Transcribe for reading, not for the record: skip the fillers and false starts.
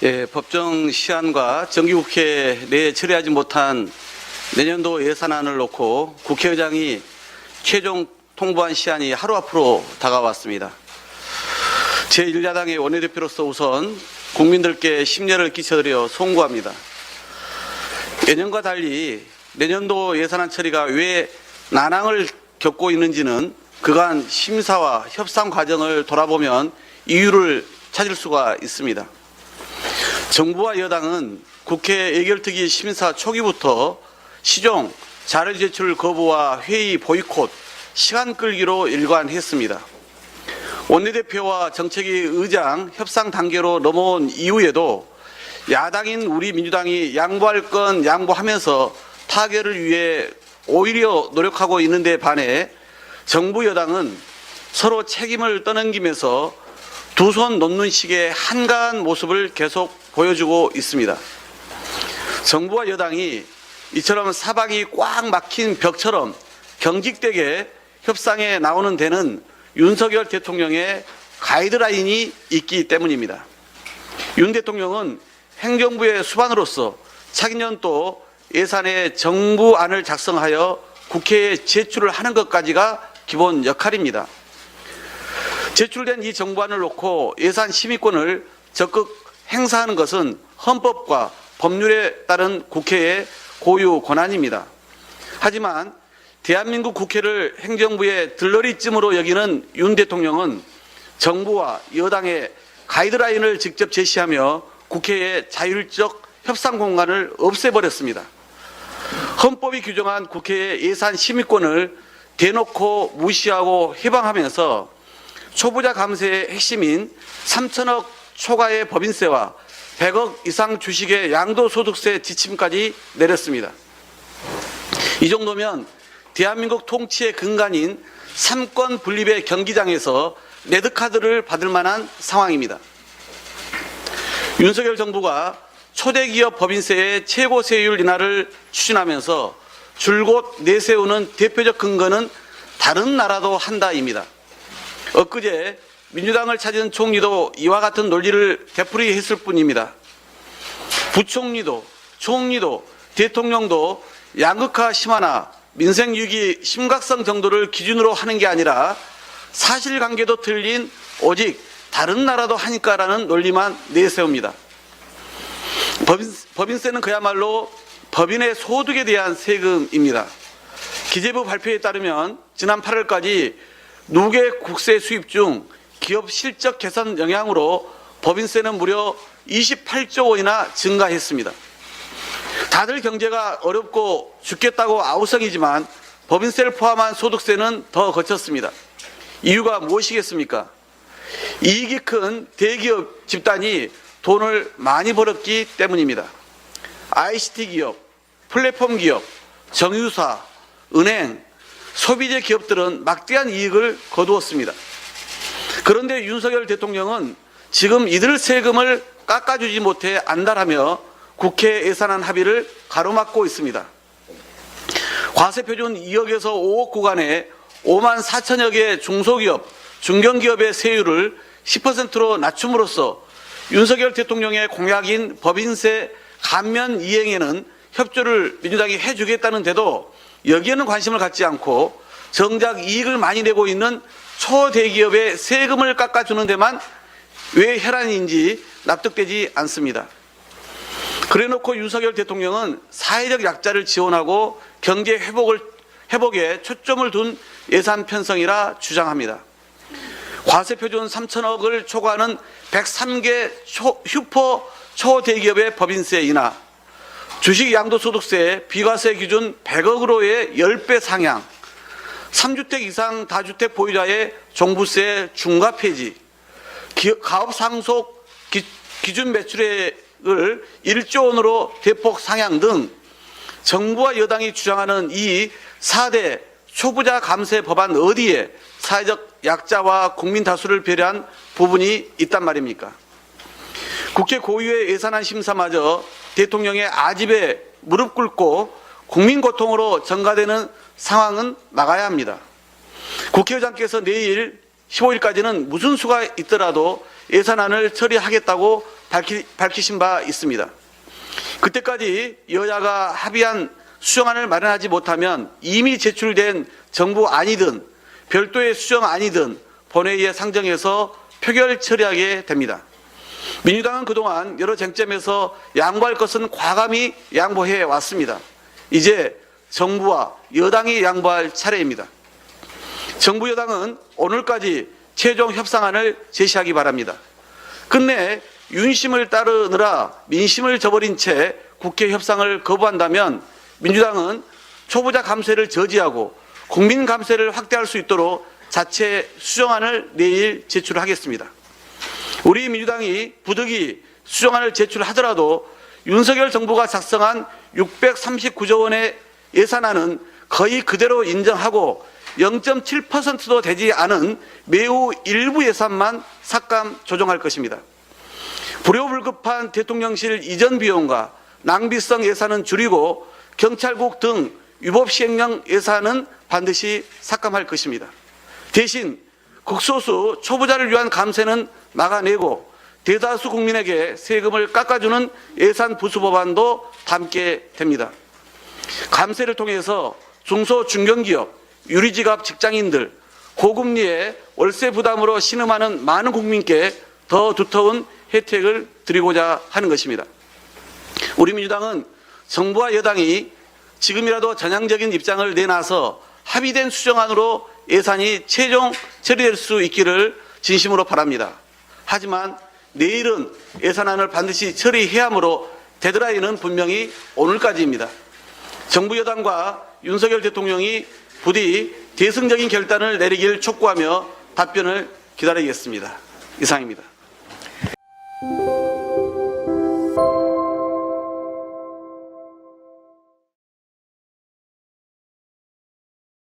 예, 법정 시한과 정기국회 내에 처리하지 못한 내년도 예산안을 놓고 국회의장이 최종 통보한 시한이 하루 앞으로 다가왔습니다. 제1야당의 원내대표로서 우선 국민들께 심려를 끼쳐드려 송구합니다. 예년과 달리 내년도 예산안 처리가 왜 난항을 겪고 있는지는 그간 심사와 협상 과정을 돌아보면 이유를 찾을 수가 있습니다. 정부와 여당은 국회 예결특위 심사 초기부터 시종, 자료 제출 거부와 회의 보이콧, 시간 끌기로 일관했습니다. 원내대표와 정책위 의장 협상 단계로 넘어온 이후에도 야당인 우리 민주당이 양보할 건 양보하면서 타결을 위해 오히려 노력하고 있는데 반해 정부 여당은 서로 책임을 떠넘기면서 두 손 놓는 식의 한가한 모습을 계속 보여주고 있습니다. 정부와 여당이 이처럼 사방이 꽉 막힌 벽처럼 경직되게 협상에 나오는 데는 윤석열 대통령의 가이드라인이 있기 때문입니다. 윤 대통령은 행정부의 수반으로서 차기 년도 예산의 정부안을 작성하여 국회에 제출을 하는 것까지가 기본 역할입니다. 제출된 이 정부안을 놓고 예산 심의권을 적극 행사하는 것은 헌법과 법률에 따른 국회의 고유 권한입니다. 하지만 대한민국 국회를 행정부의 들러리쯤으로 여기는 윤 대통령은 정부와 여당의 가이드라인을 직접 제시하며 국회의 자율적 협상 공간을 없애버렸습니다. 헌법이 규정한 국회의 예산 심의권을 대놓고 무시하고 해방하면서 초부자 감세의 핵심인 3천억 초과의 법인세와 100억 이상 주식의 양도소득세 지침까지 내렸습니다. 이 정도면 대한민국 통치의 근간인 삼권 분립의 경기장에서 레드카드를 받을 만한 상황입니다. 윤석열 정부가 초대기업 법인세의 최고 세율 인하를 추진하면서 줄곧 내세우는 대표적 근거는 다른 나라도 한다입니다. 엊그제 민주당을 찾은 총리도 이와 같은 논리를 되풀이했을 뿐입니다. 부총리도, 총리도, 대통령도 양극화 심화나 민생 위기 심각성 정도를 기준으로 하는 게 아니라 사실관계도 틀린 오직 다른 나라도 하니까라는 논리만 내세웁니다. 법인세는 그야말로 법인의 소득에 대한 세금입니다. 기재부 발표에 따르면 지난 8월까지 누계 국세 수입 중 기업 실적 개선 영향으로 법인세는 무려 28조 원이나 증가했습니다. 다들 경제가 어렵고 죽겠다고 아우성이지만 법인세를 포함한 소득세는 더 거쳤습니다. 이유가 무엇이겠습니까? 이익이 큰 대기업 집단이 돈을 많이 벌었기 때문입니다. ICT 기업, 플랫폼 기업, 정유사, 은행, 소비재 기업들은 막대한 이익을 거두었습니다. 그런데 윤석열 대통령은 지금 이들 세금을 깎아주지 못해 안달하며 국회 예산안 합의를 가로막고 있습니다. 과세표준 2억에서 5억 구간에 5만 4천여 개 중소기업, 중견기업의 세율을 10%로 낮춤으로써 윤석열 대통령의 공약인 법인세 감면 이행에는 협조를 민주당이 해주겠다는데도 여기에는 관심을 갖지 않고 정작 이익을 많이 내고 있는 초대기업의 세금을 깎아주는 데만 왜 혈안인지 납득되지 않습니다. 그래놓고 윤석열 대통령은 사회적 약자를 지원하고 경제 회복에 초점을 둔 예산 편성이라 주장합니다. 과세표준 3천억을 초과하는 103개 슈퍼 초대기업의 법인세 인하, 주식 양도소득세 비과세 기준 100억으로의 10배 상향, 3주택 이상 다주택 보유자의 종부세 중과 폐지, 가업 상속 기준 매출액을 1조 원으로 대폭 상향 등 정부와 여당이 주장하는 이 4대 초부자 감세 법안 어디에 사회적 약자와 국민 다수를 배려한 부분이 있단 말입니까? 국회 고유의 예산안 심사마저 대통령의 아집에 무릎 꿇고 국민 고통으로 전가되는 상황은 막아야 합니다. 국회의장께서 내일 15일까지는 무슨 수가 있더라도 예산안을 처리하겠다고 밝히신 바 있습니다. 그때까지 여야가 합의한 수정안을 마련하지 못하면 이미 제출된 정부안이든 별도의 수정안이든 본회의에 상정해서 표결 처리하게 됩니다. 민주당은 그동안 여러 쟁점에서 양보할 것은 과감히 양보해 왔습니다. 이제 정부와 여당이 양보할 차례입니다. 정부 여당은 오늘까지 최종 협상안을 제시하기 바랍니다. 끝내 윤심을 따르느라 민심을 저버린 채 국회 협상을 거부한다면 민주당은 초보자 감세를 저지하고 국민 감세를 확대할 수 있도록 자체 수정안을 내일 제출하겠습니다. 우리 민주당이 부득이 수정안을 제출하더라도 윤석열 정부가 작성한 639조 원의 예산안은 거의 그대로 인정하고 0.7%도 되지 않은 매우 일부 예산만 삭감 조정할 것입니다. 불효불급한 대통령실 이전 비용과 낭비성 예산은 줄이고 경찰국 등 위법 시행령 예산은 반드시 삭감할 것입니다. 대신 극소수 초보자를 위한 감세는 막아내고 대다수 국민에게 세금을 깎아주는 예산 부수 법안도 담게 됩니다. 감세를 통해서 중소 중견기업, 유리지갑 직장인들, 고금리의 월세 부담으로 신음하는 많은 국민께 더 두터운 혜택을 드리고자 하는 것입니다. 우리 민주당은 정부와 여당이 지금이라도 전향적인 입장을 내놔서 합의된 수정안으로 예산이 최종 처리될 수 있기를 진심으로 바랍니다. 하지만 내일은 예산안을 반드시 처리해야 하므로 데드라인은 분명히 오늘까지입니다. 정부 여당과 윤석열 대통령이 부디 대승적인 결단을 내리길 촉구하며 답변을 기다리겠습니다. 이상입니다.